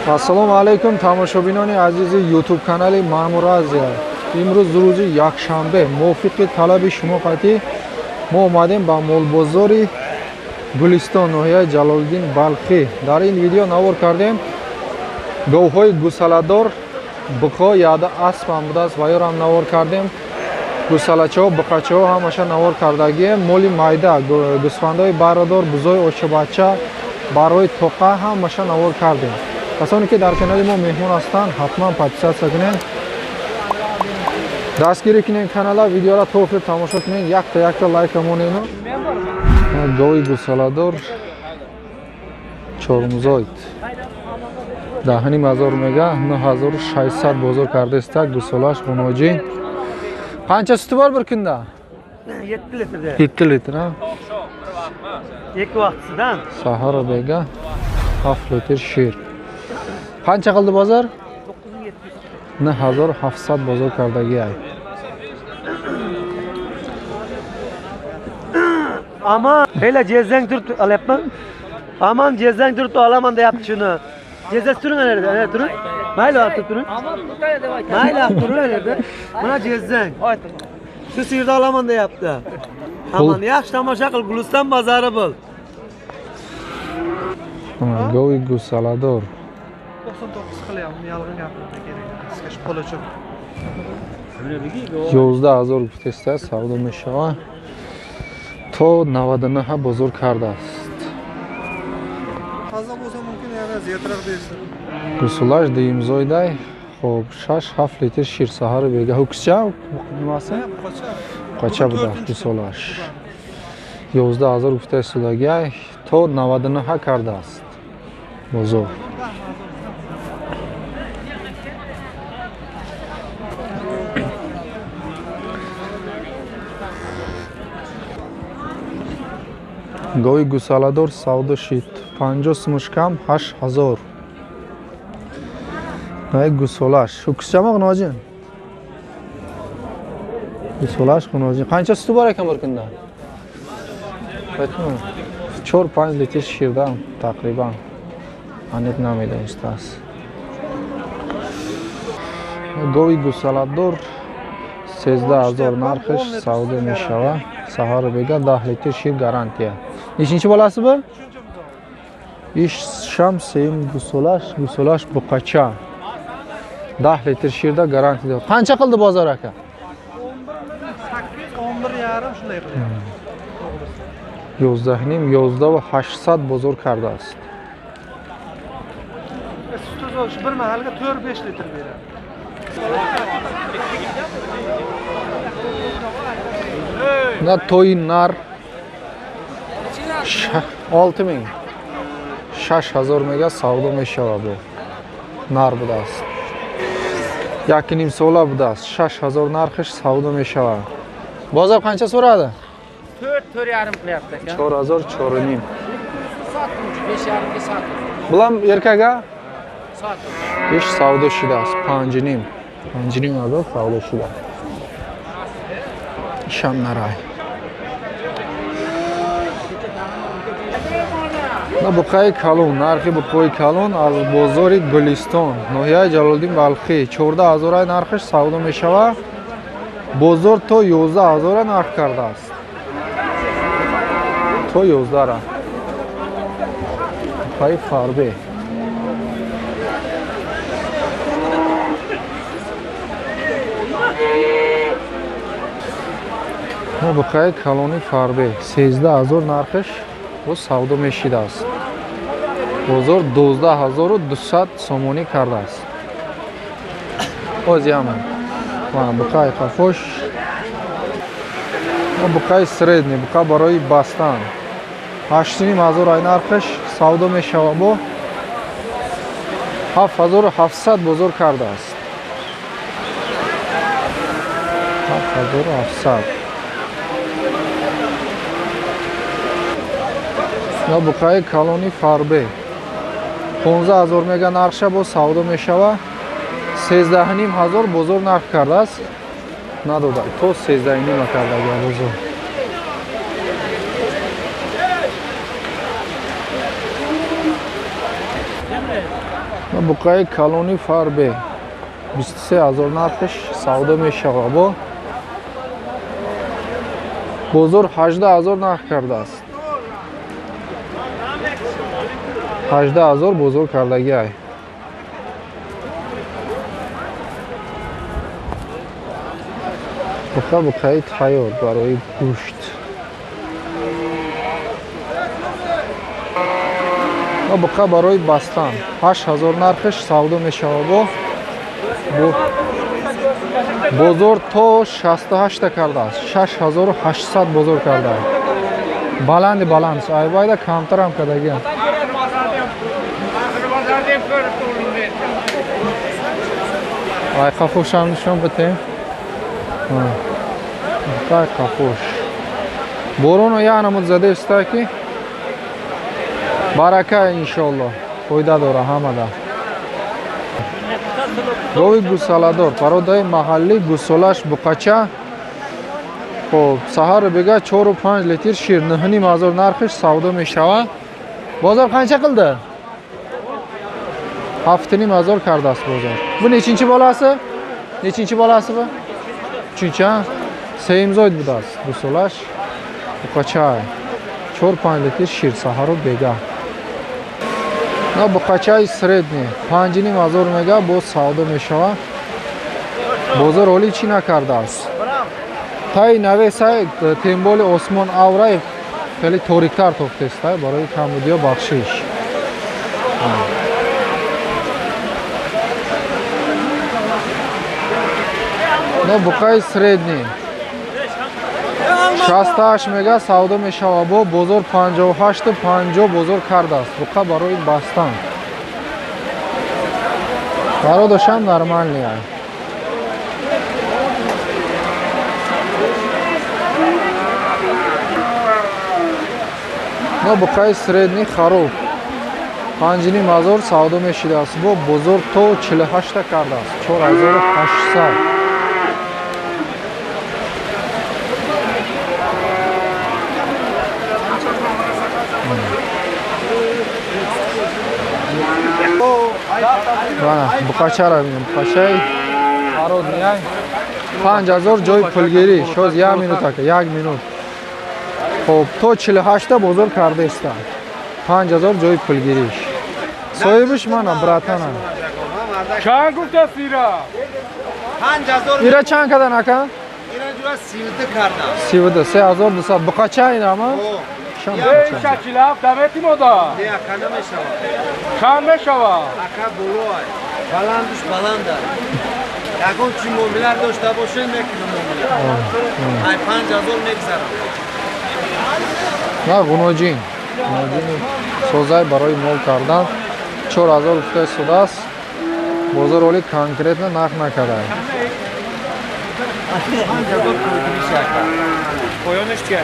Ассалому алайкум тамошобинони азизи YouTube канали Мамуразия. Имрӯз рӯзи якшанбе мувофиқи талаби шумо қатӣ мо омадем ба молбозори Гулистон ноҳияи Ҷалолиддин Балхӣ. Дар ин видео навор кардем говҳои гусаладор буқо яда асп ҳам будааст ва ёрам навор кардем. Гусалачаҳо буқачаҳо ҳамаша навор кардагием. Моли майда гусфандои бародор бузои очобача барои тоқа ҳамаша навор кардем. کسانی که در کانال ما مهمون هستند حتما پادپیساتسیا کنین، دستگیری کنین کانال ویدیو را تا آخر تماشا کنین، یک تا لایک همونین. گوی گوساله‌دار چهارمزاید 10,000 میگه 9,600 بازار کرده است. گوساله‌اش خوناجی قancha suti bor bir kunda? 7 litrda. 7 litr ha. Ikki vaqtisidan. Sahara bega 7 litr shir. Qancha qildi bozor? 9,700 bozor kardagi ay. Aman hele cezden turib olyapman. Aman cezden turib olaman deyapti shuni. Cezas turing nerede? Ana turing. Mayli olib turing. Aman butaya deb aytadi. Mayli olib turing nerede? Mana cezdan. Shu sirda olaman deyapti. Aman yaxshi tomosha qil, Guliston bozori bo'l. Go'y gussalador 99 qilyapman, yolg'on gapirmoq kerak. Sizga shu qo'l uchun. 11,000 گفته سودا میشوه تا 99 بزرگ کرده است. Toza bo'lsa mumkin yana ziyodroq bersin. گوسالاش دیمزایده خب 6-7 لیتر شیر سحر بگه هوکسچا nimasi قاچا بوده گوسالاش 11,000 گفته سوداگی تا 99 کرده است بزرگ. گوی گوساله‌دار سودا شد 50 سمش کم 8,000. نه گوسالاش هوکسچا مغناجین گوسالاش خوناجین قancha suti bor ekan bir kunda? Aytma 4-5 litr shirdan taqriban aniq namida ustasi. Go'y gussalador 13,000 narxish savdo mishava sahar bega 10 litr shir garantiya. Nechinchi bolasi bu? Ish sham seyim gusolash buqacha 10 litr shirda garantiya. Qancha qildi bozor aka? 11,5 shunday qilyapti. 11,800 bozor karda است. Suti bir mahalga 4-5 litr beradi. Na to'y nar 6,000 6,000 mega savdo mishava bu. Nar budast. 1,5 so'la budast. 6,000 narxish savdo mishava. Bozor qancha so'radi? 4,5 qilyapti aka. 4,000 4,5. Sotuvchi 5,5 ga sotdi. Bulam erkaga Sotdi. ish savdo shidast. 5,5. 5,5 ado savdo shida. Isham naray. На буқаи калон нархи буқои калон аз бозори Гулистон ноҳияи Ҷалолиддин Балхӣ 14,000 нархиш савдо мешава. Бозор то 11,000 нарх кардааст. То 11 буқаи фарбе на буқаи калони фарбе 13,000 нархиш бо савдо мешидааст. Бозор 12,200 сомонӣ кардааст. озиаман ва буқаи қафош ва буқаи средни буқа барои бастан 8,500 нархиш савдо мешава бо 7,700 бозор кардааст. 7,700 на буқаи калони фарбе 15,000 мега нархша бо савдо мешава. 13,500 бозор нарх кардааст. Надода то 13,5 кардаги бозор. буқаи калони фарбе 23000 нархш савдо мешавад. Бо бозор 18000 нарх кардааст. 18000 бозор кардагиай. буқаи тайёр барои гӯшт. буқа барои бастан 8000 нархш савдо мешавад. Бо бозор то 68 та кардааст. 6800 бозор кардааст. баланд айвайда камтарам кардагиам. ай қафошам нишон битем. Ай қафош. Бороно яънамуд задеста ки барака иншоалло фоида дора ҳамада. Гови гусаладор пародаи маҳаллӣ гусолаш буқача. Хоб саҳар бега 4-5 литр шир 9500 нархш савдо мешавад. Бозор қанча қилди? 7500 кардааст бозор. Бу нечинчи боласи? Нечинчи боласи бу? Uchinchi. Seyimzoid budast. Gusolash buqacha 4-5 litr shir saharu bega. Na buqacha sredniy 5500 mega bo savdo meshava. Bozor oli chi nakardaaст. Tai навесай тем более Осмон Авраев хеле ториктар тофтестай барои камбудиё бахшиш. Но буқаи средний 68 мега савдо мешава бо бозор 58-50 бозор кардааст. Буқа барои бастан. Бародашам нормальный. Но буқаи средний хароб 5500 савдо мешидааст. Бо бозор то 48 та кардааст. 4800. Буқачара бинем. Буқачаи ҳародниай 5000 ҷои пулгирӣ. Шоз 1 минута, 1 минут. Хоб то 48 та бозор кардеста. 5000 ҷои пулгириш. Соҳибиш манам, братанам. Чанд гуфтаст ира? 5000. Ира чанд кадан ака? Ира ҷура 32 карда. 32, 3200. Буқачаи нама? Шакилав давети мода. Не, ака намешава. Чанд мешава? Ака болой. Баландуш баланда. Ягон чи муомилар дошта бошен мекунам муомила. Ай 5000 мегзарам. На гуноҷин. Созай барои мол кардан 4000 гуфтаи судааст. Бозор оли конкретно нарх накардай. 5000 кӯдиш ака. Поёниш чия?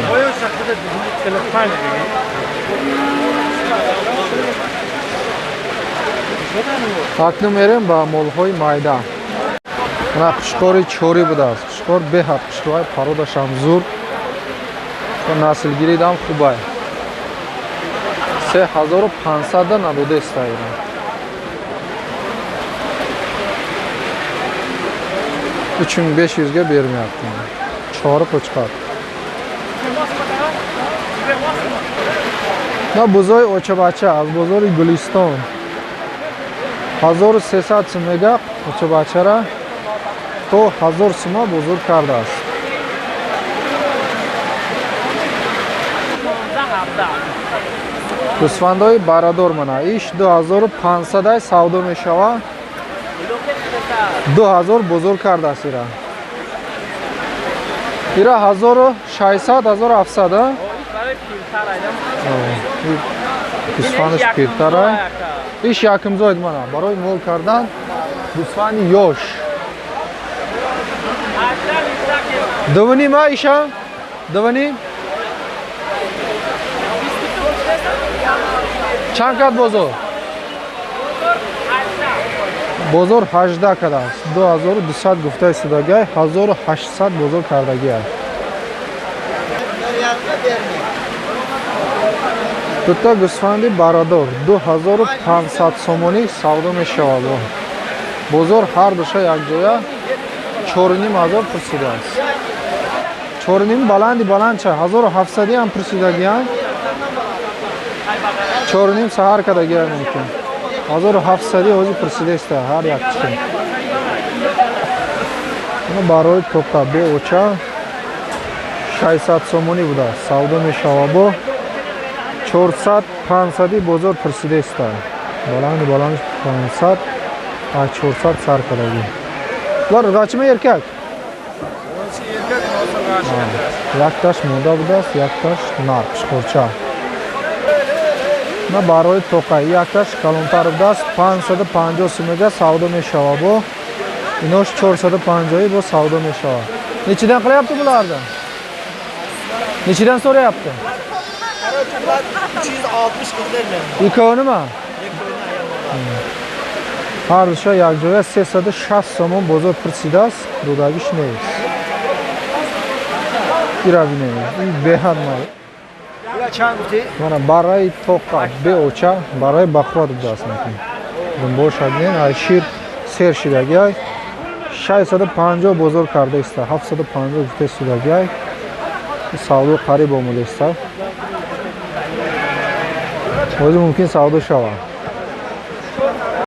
Поён шахида Телефон. Акнун мерем ба молҳои майда. Мана қушқори чорӣ будааст. Қушқор беҳад қушқорҳои пародашам зур. Наслгиридам хубай. 3500 да надодеста ира. Üçün 500 ga bermayapti. Chori qo'chqor. Na buzoy ochabacha az bozori Guliston. 1300 so'mga ochabachara to 1000 so'ma bozor kardast. Gusfandoy barador mana ish 2500 day savdo meshava. 2000 bozor kardast ira. Ира 1600 1700 да? Гусфаниш пиртара. Иш якимзоид мана барои мол кардан гусфани ёш. Давани ма иша? Давани? Чанд кад бозор? Бозор 18 кадаст. 2200 гуфтаи судагай, 1800 бозор кардагиай. Дута гӯсфанди барадор 2500 сомонӣ савдо мешавад. Бозор ҳар душа якҷоя 4500 пурсидааст. 4,5 баланд ча 1700 ам пурсидагиян. 4,5 саҳар кадагия мумкин. 1700 ҳозир пурсидаста ҳар як чӣ. Ина барои тоқа беоча 600 сомонӣ будааст. Савдо мешавад бо 400-500 бозор пурсидаста. Баланд 500 а 400 сар кадаги. Лар гачма еркак. Якташ мода будааст, якташ нар пишхорча. На барои тоқа якташ калонтар будааст 550 сомга савдо мешавад бо инош 450 бо савдо мешавад. Нечидан қиlyapti bulardan? Nechidan so'rayapti? 360 qildirlar. Ikkovnimi? Har dusha yakjoya 360 somon bozor pursidaast. Rudagi shneys. Giravine. In behad mal. Ya chand buti? Mana barای toqa beocha, barای baqvat budaaст мекун. Бошадин ай шир сер шидагиай 650 бозор кардааста. 750 гуфта судагиай. Савдо қариб омадааста. Ҳозир мумкин савдо шавад.